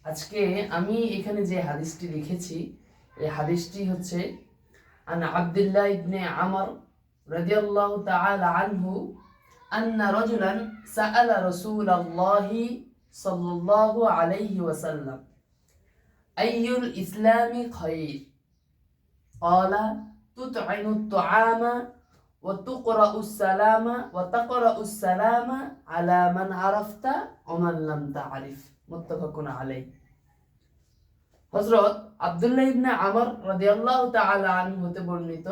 আজকে আমি এখানে যে হাদিসটি লিখেছি এই হাদিসটি হচ্ছে আন আব্দুল্লাহ ইবনে আমর রাদিয়াল্লাহু তাআলা আনহু আন্না রাজুলান সাআলা রাসূলুল্লাহি সাল্লাল্লাহু আলাইহি ওয়াসাল্লাম আইয়ুল ইসলামি খায়র ক্বালা তুত'iমুত তুআমা ওয়া তুকরাউস সালামা ওয়া তাকরাউস সালামা আলা মান আরাফতা ওয়া মান লাম তা'রিফ মুত্তাফাকুন আলাইহি। হযরত আব্দুল্লাহ ইবনে আমর রাদিয়াল্লাহু তাআলা আনহু হতে বর্ণিত,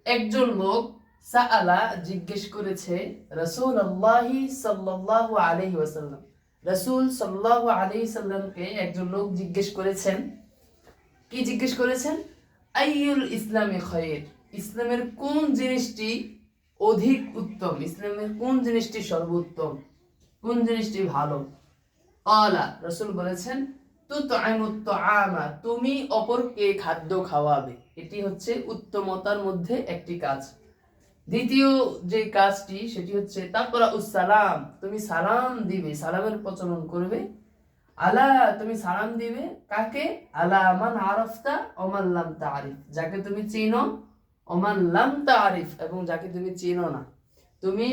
একজন লোক সাআলা জিজ্ঞেস করেছে রাসূলুল্লাহ সাল্লাল্লাহু আলাইহি ওয়াসাল্লাম, রাসূল সাল্লাল্লাহু আলাইহি সাল্লামকে একজন লোক জিজ্ঞেস করেছেন। কি জিজ্ঞেস করেছেন? আইয়ুল ইসলামি খায়র, ইসলামের কোন জিনিসটি অধিক উত্তম, ইসলামের কোন জিনিসটি সর্বোত্তম, কোন জিনিসটি ভালো। ক্বালা, রাসূল বলেছেন তুত'iমুত তুআমা, তুমি অপরকে খাদ্য খাওয়াবে, এটি হচ্ছে উত্তমতার মধ্যে একটি কাজ। দ্বিতীয় যে কাজটি সেটি হচ্ছে তাকরাউস সালাম, তুমি সালাম দিবে, সালামের প্রচলন করবে। আলা, তুমি সালাম দিবে কাকে? আলা মান আরাফতা ওয়া মান লাম তা'রিফ, যাকে তুমি চিনো, ওয়া মান লাম তা'রিফ, এবং যাকে তুমি চিনো না। তুমি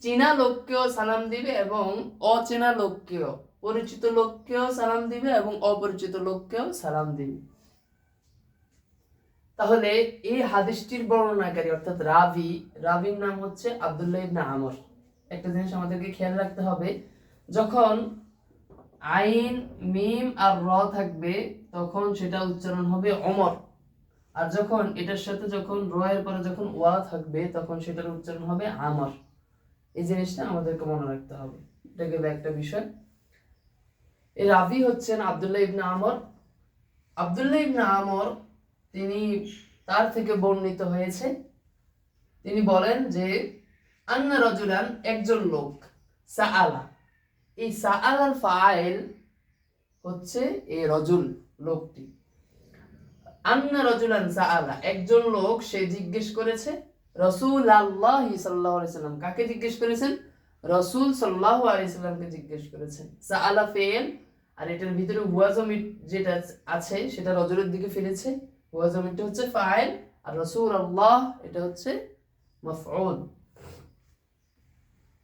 চেনা লোককেও সালাম দিবে এবং অচেনা লোককেও, পরিচিত লোককেও সালাম দিবে এবং অপরিচিত লোককেও সালাম দিবে। তাহলে এই হাদিসটির বর্ণনাকারী অর্থাৎ রাবির নাম হচ্ছে আব্দুল্লাহ ইবনে আমর। একটা জিনিস আমাদেরকে খেয়াল রাখতে হবে, যখন আইন মিম আর র থাকবে তখন সেটা উচ্চারণ হবে ওমর, আর যখন এটার সাথে যখন র এর পরে যখন ওয়া থাকবে তখন সেটার উচ্চারণ হবে আমর। এই জিনিসটা আমাদেরকে মনে রাখতে হবে, এটা গেল একটা বিষয়। এই রাবি হচ্ছেন আব্দুল্লাহ ইবনে আমর। আব্দুল্লাহ ইবনে আমর তিনি, তার থেকে বর্ণিত হয়েছে, তিনি বলেন যে আন্না রাজুলান, একজন লোক, সাআলা, এই সাআলার ফাইল হচ্ছে এই রজুল, লোকটি। আন্না রাজুলান সাআলা, একজন লোক সে জিজ্ঞেস করেছে রাসূলুল্লাহ সাল্লাল্লাহু আলাইহি সাল্লাম, কাকে জিজ্ঞেস করেছেন? রাসূল সাল্লাল্লাহু আলাইহি সাল্লামকে জিজ্ঞেস করেছেন। সাআলা ফেল, আর এটার ভিতরে হুয়া জমির যেটা আছে সেটা রজুলের দিকে ফিরেছে, হুয়া জমিরটা হচ্ছে ফাইল, আর রাসূলুল্লাহ এটা হচ্ছে মাফউল।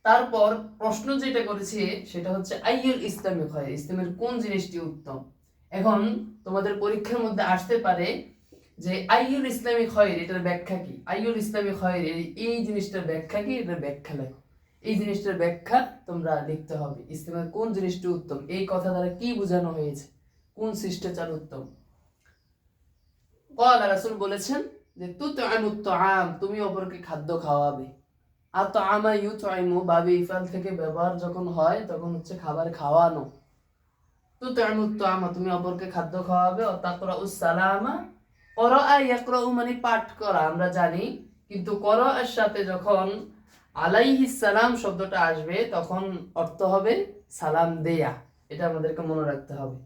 তারপর প্রশ্ন যেটা করেছে সেটা হচ্ছে আইয়ুল ইসলামি খায়র, ইসলামের কোন জিনিসটি উত্তম। এখন তোমাদের পরীক্ষার মধ্যে আসতে পারে যে আইয়ুল ইসলামি খায়র, এটার ব্যাখ্যা কি? আইয়ুল ইসলামি খায়র, এই জিনিসটার ব্যাখ্যা কি? এটার ব্যাখ্যা লেখো। এই জিনিসটার ব্যাখ্যা তোমরা লিখতে হবে। ইসলামের কোন জিনিসটি উত্তম, এই কথা দ্বারা কি বোঝানো হয়েছে, কোন শিষ্টাচার উত্তম। ক্বালা, রাসূল বলেছেন যে তুত'iমুত তুআম, তুমি অপরকে খাদ্য খাওয়াবে। আতআমা ইউতইমু বাবে ইফাল থেকে ব্যবহার যখন হয় তখন হচ্ছে খাবার খাওয়ানো। তুতইমুত তুআমা, তুমি অপরকে খাদ্য খাওয়াবে। ও তাকরাউস সালামা, ক্বরাআ ইয়াকরাউ মানে পাঠ করা, আমরা জানি, কিন্তু ক্বরাআর সাথে যখন আলাইহিস সালাম শব্দটা আসবে তখন অর্থ হবে সালাম দেয়া, এটা আমাদেরকে মনে রাখতে হবে।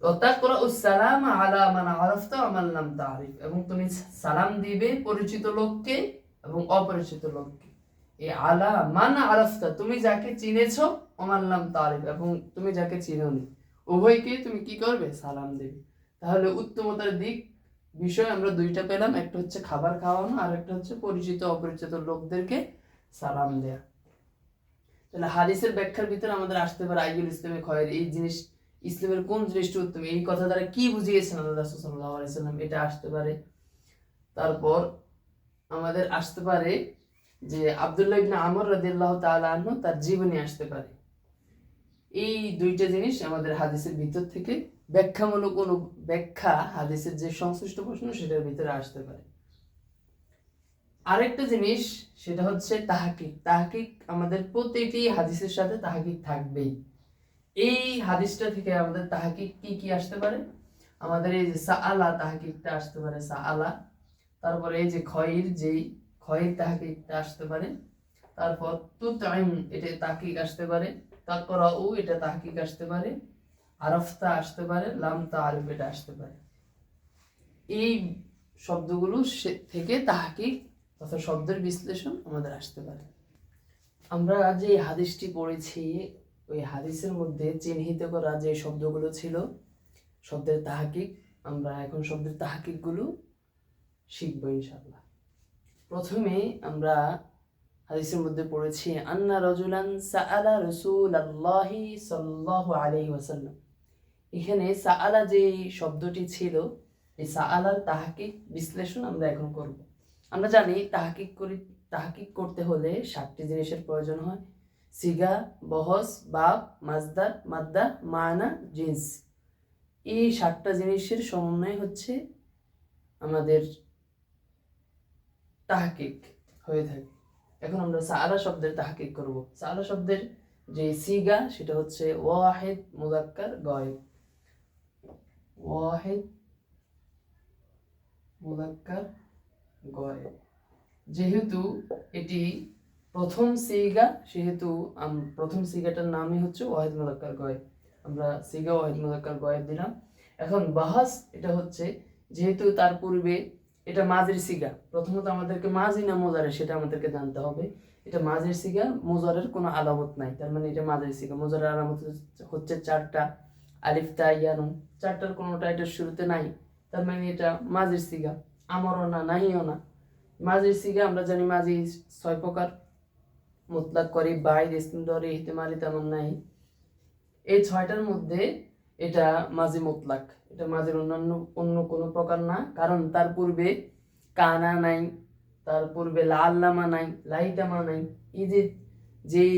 ও তাকরাউস সালামা আলা মান আরাফতা ওয়া মান লাম তা'রিফ, এবং তুমি সালাম দিবে পরিচিত লোককে এবং অপরিচিত লোককে। এই আলা মান আরাফতা, তুমি যাকে চিনেছো, ওয়া মান লাম তা'রিফ, এবং তুমি যাকে চিনোনি, উভয়কে তুমি কি করবে? সালাম দেবে। তাহলে উত্তমতার দিক বিষয় আমরা দুইটা পেলাম, একটা হচ্ছে খাবার খাওয়ানো, আর একটা হচ্ছে পরিচিত অপরিচিত লোকদেরকে সালাম দেয়া। তাহলে হাদিসের ব্যাখ্যার ভিতরে আমাদের আসতে পারে আইয়ুল ইসলামি খায়র, এই জিনিস, ইসলামের কোন জিনিসটি উত্তম, এই কথা দ্বারা কি বুঝিয়েছেন আল্লাহ রাসূল সাল্লাল্লাহু আলাইহি সাল্লাম, এটা আসতে পারে। তারপর আমাদের আসতে পারে যে আব্দুল্লাহ ইবনে আমর রাদিয়াল্লাহু তাআলা আনহু, তার জীবনী আসতে পারে। এই দুইটা জিনিস আমাদের হাদিসের ভিতর থেকে ব্যাখ্যামূলক ব্যাখ্যা, হাদিসের যে সংশ্লিষ্ট প্রশ্ন সেটার ভিতরে আসতে পারে। আরেকটা জিনিস সেটা হচ্ছে তাহকিক। তাহকিক আমাদের প্রতিটি হাদিসের সাথে তাহকিক থাকবেই। এই হাদিসটা থেকে আমাদের তাহকিক কি কি আসতে পারে? আমাদের এই যে সাআলা তাহকিকটা আসতে পারে, সাআলা। তারপরে এই যে খয়র, যেই খয়র তাহকিকটা আসতে পারে। তারপর তুতইম, এটা তাহকিক আসতে পারে। তাকরাউ, এটা তাহকিক আসতে পারে। আরাফতা আসতে পারে, লাম তা'রিফ এটা আসতে পারে। এই শব্দগুলো থেকে তাহকিক তথা শব্দের বিশ্লেষণ আমাদের আসতে পারে। আমরা যে হাদিসটি পড়েছি ওই হাদিসের মধ্যে চিহ্নিত করা যে শব্দগুলো ছিল শব্দের তাহকিক, আমরা এখন শব্দের তাহকিকগুলো শিখবো ইনশাআল্লাহ। প্রথমে আমরা হাদিসের মধ্যে পড়েছি আন্না রাজুলান সাআলা রাসূলুল্লাহি সাল্লাল্লাহু আলাইহি ওয়াসাল্লাম। এখানে সাআলা যে শব্দটি ছিল, এই সাআলার তাহকিক বিশ্লেষণ আমরা এখন করব। আমরা জানি তাহকিক করতে হলে 7টি জিনিসের প্রয়োজন হয়: সিগা, বহস, বাব, মাজদার, মাদ্দা, মানা, জিন্স। এই 7টা জিনিসের সমন্বয় হচ্ছে আমাদের তাহকিক হয়ে থাকে। এখন আমরা সাআলা শব্দের তাহকিক করব। সাআলা শব্দের যে সিগা সেটা হচ্ছে ওয়াহিদ মুযাক্কার গায়েব। ওয়াহিদ মুযাক্কার গায়েব। যেহেতু এটি প্রথম সিগা, সেহেতু প্রথম সিগাটার নামই হচ্ছে ওয়াহিদ মুযাক্কার গায়েব। আমরা সিগা ওয়াহিদ মুযাক্কার গায়েব দিলাম। এখন বাহাস, এটা হচ্ছে যেহেতু তার পূর্বে এটা মাজির সিগা, প্রথমত আমাদেরকে মাজি না মোজারে সেটা আমাদেরকে জানতে হবে। এটা মাজির সিগা, মোজারের কোনো আলামত নাই, তার মানে এটা মাজির সিগা। মোজারের আলামত হচ্ছে 4টা, আলিফ তা ইয়া নুন, 4টার কোনোটা এটার শুরুতে নাই, তার মানে এটা মাজির সিগা। আমরও না, নাহিও না। মাজির সিগা আমরা জানি মাজি 6 প্রকার: মুতলাক, করিব, বাইদ, ইস্তিমরারি, ইহতিমালি, তামান্নাই। এই 6টার মধ্যে এটা মাজি মুতলাক, এটা মাজির অন্য কোনো প্রকার না, কারণ তার পূর্বে কানা নাই, তার পূর্বে লাল্লামা নাই, লাইতামা নাই। এই যেই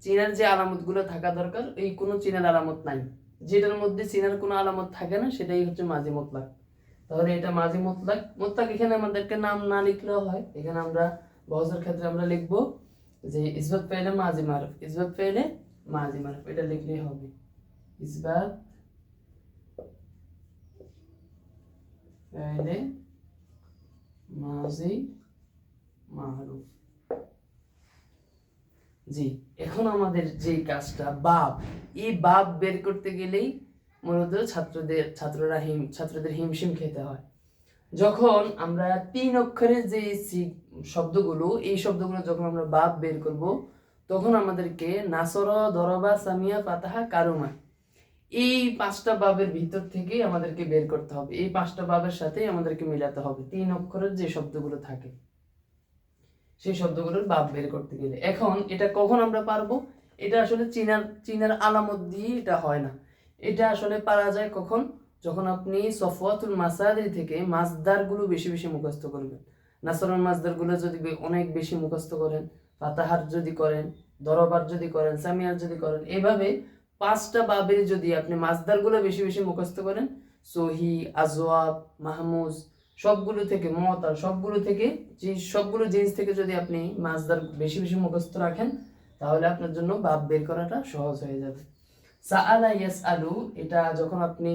চিনার যে আলামতগুলো থাকা দরকার, এই কোনো চিনার আলামত নাই। যেটার মধ্যে চিনার কোনো আলামত থাকে না সেটাই হচ্ছে মাজি মুতলাক। তাহলে এটা মাজি মুতলাক। মুতলাক এখানে আমাদেরকে নাম না লিখলেও হয়। এখানে আমরা বহসের ক্ষেত্রে আমরা লিখবো যে ইসবাত পেলে মাজি মারুফ, ইসবাত পেলে মাজি মারুফ, এটা লিখলেই হবে। ইসবাত পেলে মাজি মারুফ। জি, এখন আমাদের যে কাজটা বাব, এই বাব বের করতে গেলেই মূলত ছাত্রদের হিমশিম খেতে হয়। যখন আমরা 3 অক্ষরের যে শব্দগুলো, এই শব্দগুলো যখন আমরা বাব বের করব, তখন আমাদেরকে নাসর, দরবা, সামিয়া, ফাতাহা, কারুমা, এই 5টা বাবের ভিতর থেকে আমাদেরকে বের করতে হবে। এই 5টা বাবের সাথে আমাদেরকে মিলাতে হবে 3 অক্ষরের যে শব্দগুলো থাকে, সেই শব্দগুলোর বাব বের করতে গেলে। এখন এটা কখন আমরা পারবো? এটা আসলে চিনার আলামত দিয়ে এটা হয় না। এটা আসলে পারা যায় কখন? যখন আপনি সফওয়াতুল মাসাদির থেকে মাজদারগুলো বেশি বেশি মুখস্থ করবেন। নাসরের মাজদারগুলো যদি অনেক বেশি মুখস্থ করেন, ফাতাহার যদি করেন, দরবার যদি করেন, সামিয়ার যদি করেন, এভাবে 5টা বাবের যদি আপনি মাজদারগুলো বেশি বেশি মুখস্থ করেন, সহি, আজওয়াব, মাহমুজ, সবগুলো থেকে মতার, সবগুলো থেকে যে সবগুলো জিনিস থেকে যদি আপনি মাজদার বেশি বেশি মুখস্থ রাখেন, তাহলে আপনার জন্য বাব বের করাটা সহজ হয়ে যাবে। সাআলা ইয়াসআলু, এটা যখন আপনি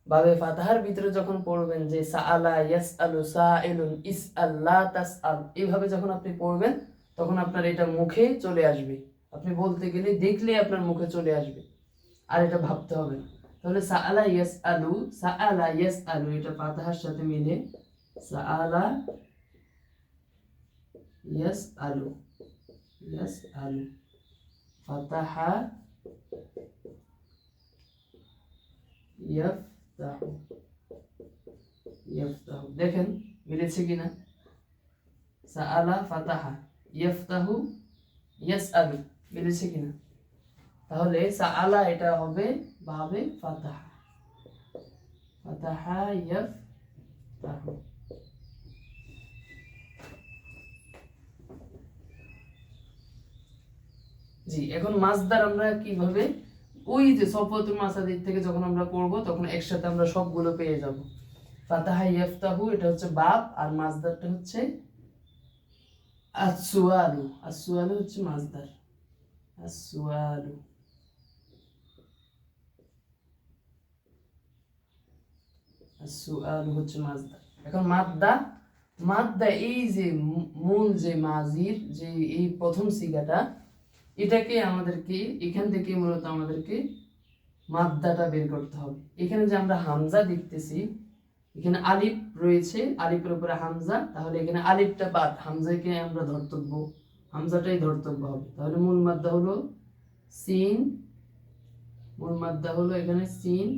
বাবে ফাতাহার ভিতরে যখন পড়বেন যে সাআলা ইয়াসআলু সাইলুন ইসআল লা তাসআল, এইভাবে যখন আপনি পড়বেন তখন আপনার এটা মুখে চলে আসবে। আপনি বলতে গেলে দেখলে আপনার মুখে চলে আসবে, আর এটা ভাবতে হবে না। তাহলে সাআলা ইয়াসআলু এটা ফাতাহার সাথে মিলে সাআলা ইয়াসআলু, ফাতাহা ইয়াফতাহু, দেখেন মিলেছে কিনা? সাআলা ফাতাহা, ইয়াফতাহু ইয়াসআলু, মিলেছে কিনা? তাহলে সাআলা এটা হবে বাবে ফাতাহা, ফাতাহা ইয়াফতাহু। জি, এখন মাজদার আমরা কিভাবে, ওই যে সফওয়াতুল মাসাদির থেকে যখন আমরা পড়বো তখন একসাথে আমরা সবগুলো পেয়ে যাব। ফাতাহা ইয়াফতাহু এটা হচ্ছে বাব, আর মাজদারটা হচ্ছে আসসুয়ালু। আসসুয়ালু হচ্ছে মাজদার, আসসুয়ালু। আসসুয়ালু হচ্ছে মাজদার। এখন মাদ্দা এই যে মূল যে মাজির যে এই প্রথম সিগাটা, এটাকে আমাদেরকে এখান থেকে মূলত আমাদেরকে মাদ্দাটা বের করতে হবে। এখানে যে আমরা হামজা দেখতেছি, এখানে আলিফ রয়েছে, আলিফের উপরে হামজা, তাহলে এখানে আলিফটা বাদ, হামজাকে আমরা ধর্তব্য, হামজাটাই ধর্তব্য হবে। তাহলে মূল মাদ্দা হলো সিন মূল মাদ্দা হলো এখানে সিন,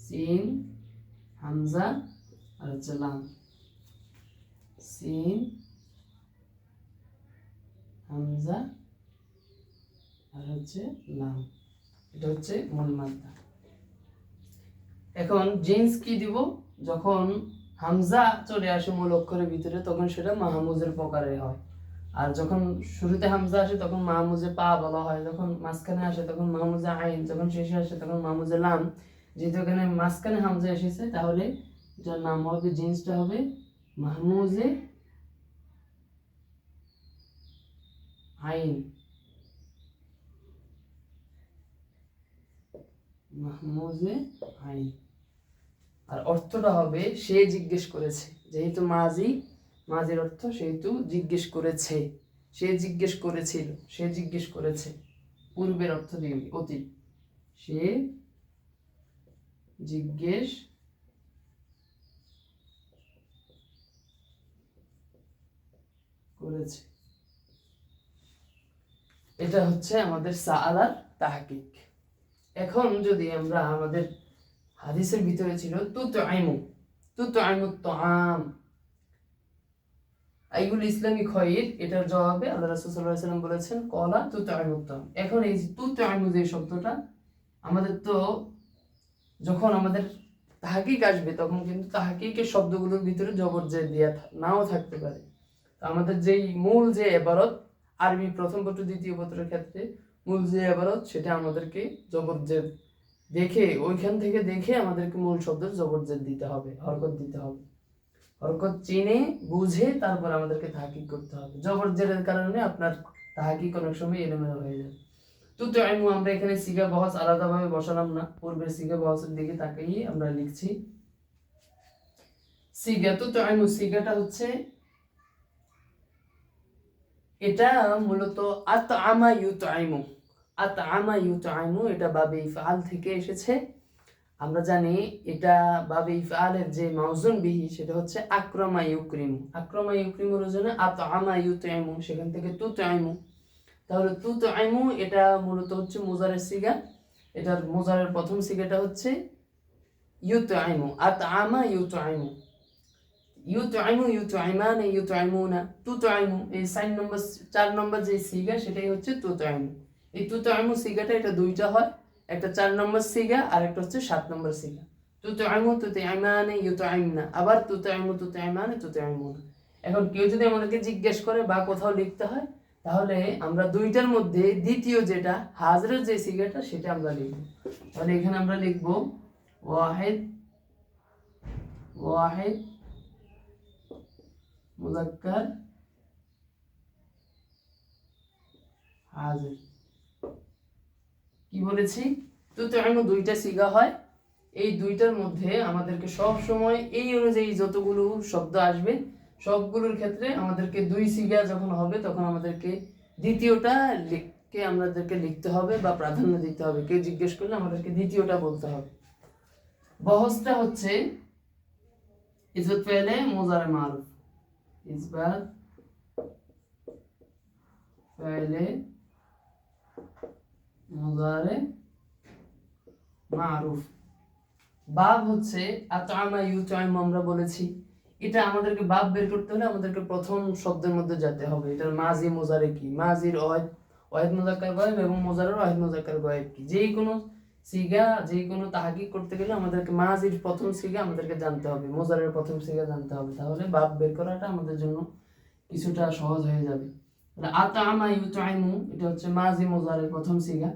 সিন হামজা আর হচ্ছে লাম, সিন হামজা আর হচ্ছে লাম, এটা হচ্ছে মূল মাদ্দা। এখন জিন্স কি দিব? যখন হামজা চলে আসে মূল অক্ষরের ভিতরে তখন সেটা মাহমুজের প্রকারে হয়, আর যখন শুরুতে হামজা আসে তখন মাহমুজে পা বলা হয়, যখন মাঝখানে আসে তখন মাহমুজে আইন, যখন শেষে আসে তখন মাহমুজে লাম। যেহেতু এখানে মাঝখানে হামজা এসেছে তাহলে এটার নাম হবে, জিন্সটা হবে মাহমুজে আইন, মাহমুজে আইন। আর অর্থটা হবে সে জিজ্ঞেস করেছে, যেহেতু মাজি, মাজির অর্থ সেহেতু জিজ্ঞেস করেছে, সে জিজ্ঞেস করেছিল, সে জিজ্ঞেস করেছে, পূর্বের অর্থ দিয়ে অতীত, সে জিজ্ঞেস করেছে। এটা হচ্ছে আমাদের সাআলার তাহকিক। এখন যদি আমরা আমাদের হাদিসের ভিতরে ছিল তুতআইমু, তুতআইমু তুআম আইগুল ইসলামী খয়র, এটার জবাবে আল্লাহ রাসূল সাল্লাল্লাহু আলাইহি ওয়াসাল্লাম বলেছেন কলা তুতআইমু তুআম। এখন এই তুতআইমু যে শব্দটা আমাদের তো যখন আমাদের তাহকিক আসবে তখন কিন্তু তাহকিকের শব্দগুলোর ভিতরে জবর জের দিয়া নাও থাকতে পারে। তো আমাদের যেই মূল যে ইবারত, আরবি প্রথম পত্র দ্বিতীয় পত্রের ক্ষেত্রে মূল যে ইবারত সেটা আমাদেরকে জবর জের দেখে, ওইখান থেকে দেখে আমাদেরকে মূল শব্দের জবর জের দিতে হবে, হরকত দিতে হবে, হরকত চিনে বুঝে তারপর আমাদেরকে তাহকিক করতে হবে। জবর জেরের কারণে আপনার তাহকিক অনেক সময় এলোমেলো হয়ে যায়। তুতআইমু আমরা এখানে সিগা বহস আলাদাভাবে বসালাম না, পূর্বের সিগা বহসের দিকে তাকিয়ে আমরা লিখছি। সিগা তুতআইমু, সিগাটা হচ্ছে এটা মূলত আতআমা ইউতআইমু, আতআমা ইউতআইমু, এটা বাবে ইফআল থেকে এসেছে। আমরা জানি এটা বাবে ইফআলের যে মাউজুন বিহি সেটা হচ্ছে আকরামা ইউকরিমু, আকরামা ইউকরিমুর জন্য আতআমা ইউতআইমু, সেখান থেকে তুতআইমু। তাহলে তুতআইমু এটা মূলত হচ্ছে মুজারের সিগা, এটার মুজারের প্রথম সিগাটা হচ্ছে ইউতআইমু, আতআমা ইউতআইমু, ইউতআইমু ইউতআইমান ইউতআইমুনা, তুতআইমু এই 4 নম্বর যে সিগা সেটাই হচ্ছে তুতআইমু। এই তুতআইমু সিগাটা এটা দুইটা হয়, একটা 4 নম্বর সিগা আর একটা হচ্ছে 7 নম্বর সিগা। তুতআইমু তুতআইমান ইউতআইমনা, আবার তুতআইমু তুতআইমান তুতআইমুনা। এখন কেউ যদি আমাদেরকে জিজ্ঞেস করে বা কোথাও লিখতে হয় তাহলে আমরা দুইটার মধ্যে দ্বিতীয় যেটা হাজরের যে সিগাটা সেটা আমরা লিখব। তাহলে এখানে আমরা লিখব ওয়াহিদ, ওয়াহিদ মুযাক্কার হাজির। কি বলেছি? তুতআইমু দুইটা সিগা হয়, এই দুইটার মধ্যে আমাদেরকে সব সময় এই অনুযায়ী যতগুলো শব্দ আসবে সবগুলোর ক্ষেত্রে আমাদেরকে দুই সিগা যখন হবে তখন আমাদেরকে দ্বিতীয়টা লিখকে আমাদেরকে লিখতে হবে বা প্রাধান্য দিতে হবে। কেউ জিজ্ঞেস করলে আমাদেরকে দ্বিতীয়টা বলতে হবে। বহসটা হচ্ছে ইজত ফেলে মুজারে মারুফ, ইসবাত ফেলে মুজারে মারুফ। বাব হচ্ছে আতআমা ইউতআইমু, আমরা বলেছি এটা আমাদেরকে বাব বের করতে হলে আমাদেরকে প্রথম শব্দের মধ্যে যেতে হবে। এটার মাজি মুজারে কি, মাজির ওয়াহিদ মুযাক্কার গায়েব এবং মুজারের ওয়াহিদ মুযাক্কার গায়েব কি। যেই কোনো সিগা, যেই কোনো তাহকিক করতে গেলে আমাদেরকে মাজির প্রথম সিগা আমাদেরকে জানতে হবে, মুজারের প্রথম সিগা জানতে হবে, তাহলে বাব বের করাটা আমাদের জন্য কিছুটা সহজ হয়ে যাবে। আতআমা ইউতআইমু এটা হচ্ছে মাজি মুজারের প্রথম সিগা,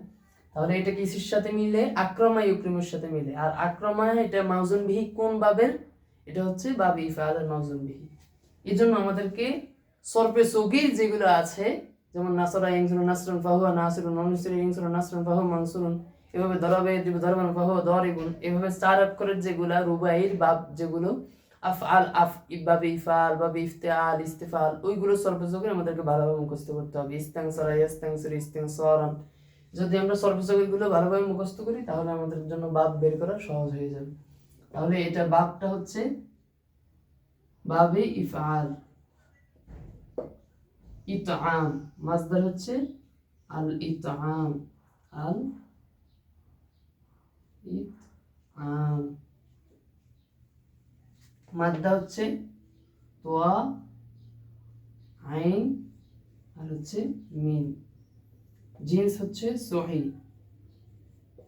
তাহলে এটা কিসের সাথে মিলে? আকরামা ইউকরিমের সাথে মিলে। আর আকরামা এটা মাউজুন বিহি কোন বাবের? এটা হচ্ছে বাবে ইফআলের মাউজুন বিহি। এই জন্য আমাদেরকে সরফে সগীর যেগুলো আছে, যেমন নাসরা ইয়ানসুরু নাসরান ফাহুয়া নাসিরুন, মানসুরু ইয়ানসুরু নাসরান ফাহুয়া মানসুরুন, এভাবে দরাবে ইয়াদরিবু দরবান ফাহুয়া দারিবুন, এভাবে 4 অক্ষরের যেগুলা রুবাইর বাব, যেগুলো আফআল, বাবে ইফআল, বাবে ইফতিআল, ইস্তিফাল, ওইগুলো সরফে সগীর আমাদেরকে ভালোভাবে মুখস্থ করতে হবে। ইস্তানসারা ইয়াস্তানসিরু ইস্তিনসারান, যদি আমরা সর্বসগীরগুলো ভালোভাবে মুখস্থ করি তাহলে আমাদের জন্য বাব বের করা সহজ হয়ে যাবে। তাহলে এটা বাবটা হচ্ছে বাবে ইফআল, ইতআম, মাসদার হচ্ছে আল ইতআম, আল ইতআম। মাদ্দা হচ্ছে তোয়া, আইন আর হচ্ছে মিম। জিন্স হচ্ছে সহি।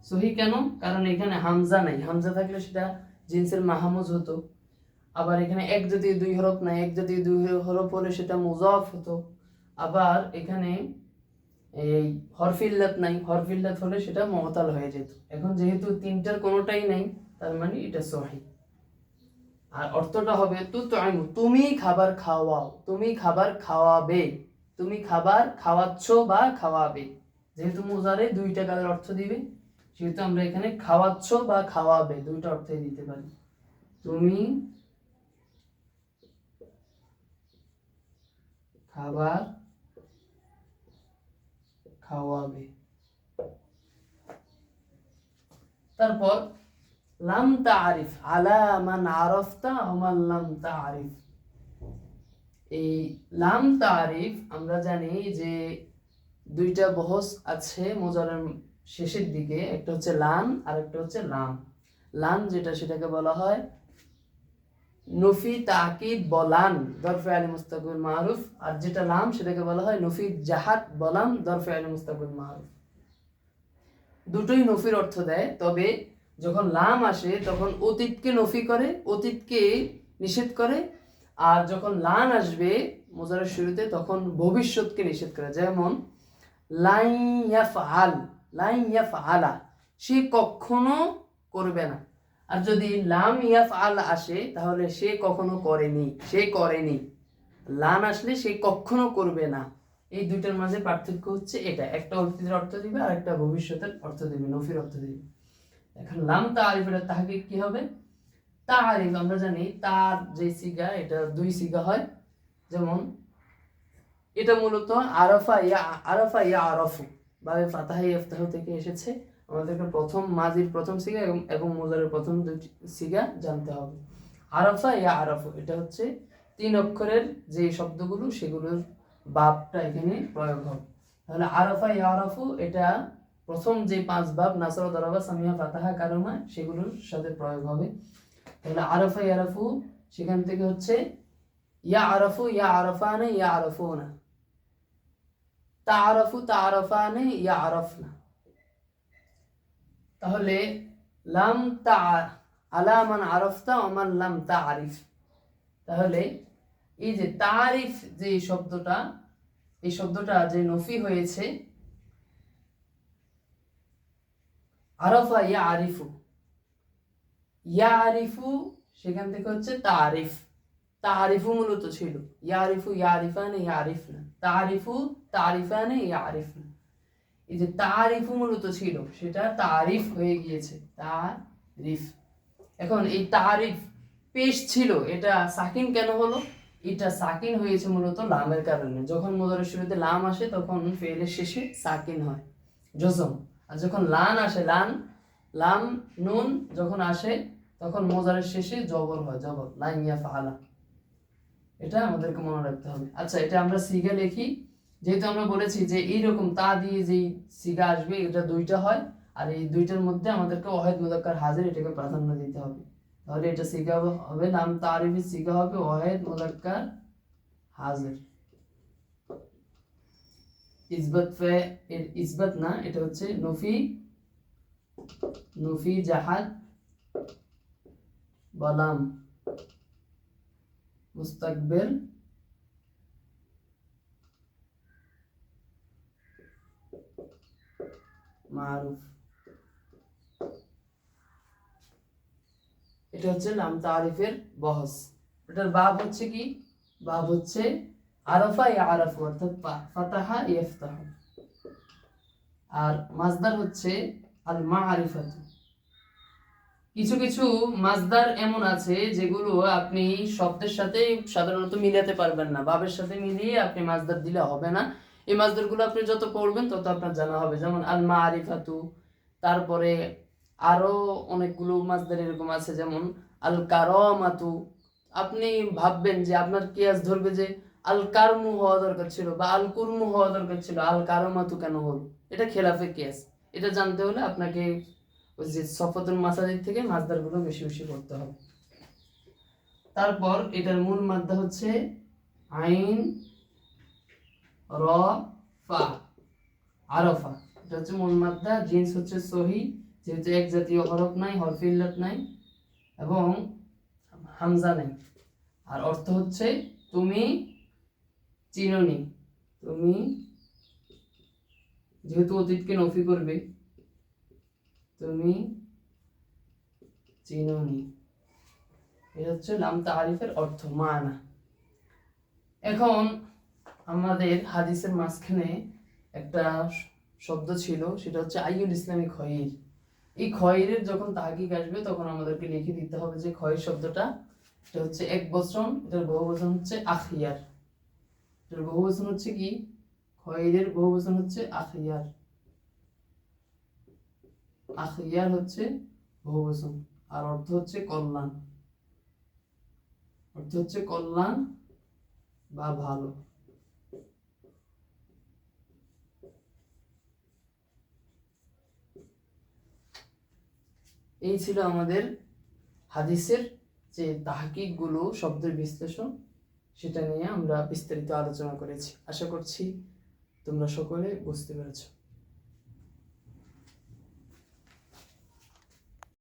সহি কেন? কারণ এখানে হামজা নাই, হামজা থাকলে সেটা জিন্সের মাহমুজ হতো। আবার এখানে এক জাতীয় দুই হরফ নাই, এক জাতীয় দুই হরফ হলে সেটা মুজাফ হতো। আবার এখানে এই হরফিল্লাত নাই, হরফিল্লাত হলে সেটা মুতাল হয়ে যেত। এখন যেহেতু তিনটার কোনোটাই নাই, তার মানে এটা সহি। আর অর্থটা হবে তুতআইমু, তুমি খাবার খাওয়াও, তুমি খাবার খাওয়াবে, তুমি খাবার খাওয়াচ্ছ বা খাওয়াবে। যেহেতু মুজারে দুইটা কালের অর্থ দিবে, সেহেতু আমরা এখানে খাওয়াচ্ছ বা খাওয়াবে দুইটা অর্থই দিতে পারি। তুমি খাবার খাওয়াবে। তারপর লাম তারিফ, আলা মান আরাফতা ওয়া মান লাম তারিফ। এই লাম তারিফ আমরা জানি যে দুইটা বহস আছে মুজারের শেষের দিকে, একটা হচ্ছে লাম আর একটা হচ্ছে লাম। লাম যেটা সেটাকে বলা হয় নফি তাকিদ বলান দরফে আলী মুস্তাকুল মারুফ, আর যেটা লাম সেটাকে বলা হয় নফি জাহাদ বলান দরফে আলী মুস্তাকুল মারুফ। দুটোই নফির অর্থ দেয়, তবে যখন লাম আসে তখন অতীতকে নফি করে, অতীতকে নিষেধ করে। আর যখন লান আসবে মুজারের শুরুতে তখন ভবিষ্যৎকে নিষেধ করে। যেমন লাই ইয়াফআল, লাই ইয়াফআলা, সে কখনো করবে না। আর যদি লাম ইয়াফআল আসে তাহলে সে কখনো করেনি, সে করেনি। লান আসলে সে কখনো করবে না। এই দুইটার মাঝে পার্থক্য হচ্ছে এটা, একটা অতীতের অর্থ দিবে আর একটা ভবিষ্যতের অর্থ দিবে, নফির অর্থ দিবে। এখন লাম তারিফের তাহকিক কি হবে? তারিফ আমরা জানি তার যে সিগা, এটা দুই সিগা হয়। যেমন এটা মূলত আরাফা ইয়া, আরাফা ইয়া আরাফু বাবে ফাতাহা ইফতাহ থেকে এসেছে। আমাদেরকে প্রথম মাজির প্রথম সিগা এবং মুজারের প্রথম দুটি সিগা জানতে হবে। আরাফা ইয়া আরাফু এটা হচ্ছে তিন অক্ষরের যে শব্দগুলো সেগুলোর বাবটা এখানে প্রয়োগ হবে। তাহলে আরাফা ইয়া আরাফু এটা প্রথম যে পাঁচ বাব নাসরা দরাবা সামিয়া ফাতাহা কারমা সেগুলোর সাথে প্রয়োগ হবে। তাহলে আরাফা ইয়া আরাফু সেখান থেকে হচ্ছে ইয়া আরাফু, ইয়া আরাফানা, ইয়া আরাফুনা। তাআরাফু, তাআরাফানে, ইয়া আরাফনা। তাহলে লাম তা আলা মান আরাফতা ওয়া মান লাম তারিফ। তাহলে এই যে তারিফ যে শব্দটা, এই শব্দটা যে নফি হয়েছে আরাফা ইয়া আরিফু, ইয়া আরিফু সেখান থেকে হচ্ছে তারিফ। তারিফু মূলত ছিল ইয়ারিফু, ইয়ারিফানে, ইয়ারিফনা। তারিফু, তারিফানে, ইয়ারিফনা। এই যে তারিফু মূলত ছিল সেটা তারিফ হয়ে গিয়েছে, তারিফ। এখন এই তারিফ পেশ ছিল, এটা সাকিন কেন হলো? এটা সাকিন হয়েছে মূলত লামের কারণে। যখন মুজারের শুরুতে লাম আসে তখন ফেলের শেষে সাকিন হয়, জজম। আর যখন লান আসে, লান, লাম, নুন যখন আসে তখন মুজারের শেষে জবর হয়, জবর, লান ইয়াফআলা। এটা আমাদেরকে মনে রাখতে হবে। আচ্ছা, এটা আমরা সিগা লিখি। যেহেতু আমরা বলেছি যে এইরকম তা দিয়ে যেই সিগা আসবে এটা দুইটা হয়, আর এই দুইটার মধ্যে আমাদেরকে ওয়াহিদ মুযাক্কার হাজির এটাকে প্রাধান্য দিতে হবে। তাহলে এটা সিগা হবে, নাম তারিফি সিগা হবে ওয়াহিদ মুযাক্কার হাজির। ইসবাত ফে এর ইসবাত না, এটা হচ্ছে নফি, নফি জাহাদ বলাম মুস্তাকবিল মারুফ। এটা হচ্ছে লাম তারিফের বহস। এটার বাব হচ্ছে কি? বাব হচ্ছে আরাফা ইয়া আরাফু অর্থাৎ ফাতাহা ইফতাহ। আর মাসদার হচ্ছে আল মারিফাতু। কিছু কিছু মাসদার এমন আছে যেগুলো আপনি শব্দের সাথে সাধারণত মিলাতে পারবেন না, বাবের সাথে মিলিয়ে আপনি মাসদার দিলে হবে না। এই মাসদারগুলো আপনি যত পড়বেন তত আপনার জানা হবে। যেমন আল মারিফাতু, তারপরে আরো অনেকগুলো মাসদার এরকম আছে, যেমন আল কারামাতু। আপনি ভাববেন যে আপনার কিয়াস ধরবে যে আল কারমু হওয়া দরকার ছিল বা আল কুরমু হওয়া দরকার ছিল, আল কারমাতু কেন হলো? এটা খেলাফে কিয়াস। এটা জানতে হলে আপনাকে ওই যে সফতুল মাসাদির থেকে মাসদারগুলো বেশি বেশি করতে হবে। তারপর এটার মূল মাদ্দা হচ্ছে আইন র ফা, আরফা। এটা হচ্ছে মূল মাদ্দা। জিন্স হচ্ছে সহি, যেহেতু এক জাতীয় হরফ নাই, হরফে ইল্লাত নাই এবং হামজা নাই। আর অর্থ হচ্ছে তুমি চিনোনি। তুমি যেহেতু অতীতকে নফি করবে, তুমি চিনোনি। এটা হচ্ছে লাম তারিফের অর্থ, মানা। এখন আমাদের হাদিসের মাঝখানে একটা শব্দ ছিল, সেটা হচ্ছে আইয়ুল ইসলামী খয়ির। এই খয়িরের যখন তাহকিক আসবে তখন আমাদেরকে লিখে দিতে হবে যে খয়ির শব্দটা এটা হচ্ছে এক বচন, এটার বহুবচন হচ্ছে আখিয়ার। এটার বহুবচন হচ্ছে কি? খয়িরের বহুবচন হচ্ছে আখিয়ার। আখিয়ার হচ্ছে বহুবচন, আর অর্থ হচ্ছে কল্যাণ। অর্থ হচ্ছে কল্যাণ বা ভালো। এই ছিল আমাদের হাদিসের যে তাহকিক গুলো, শব্দের বিশ্লেষণ, সেটা নিয়ে আমরা বিস্তারিত আলোচনা করেছি। আশা করছি তোমরা সকলে বুঝতে পেরেছো।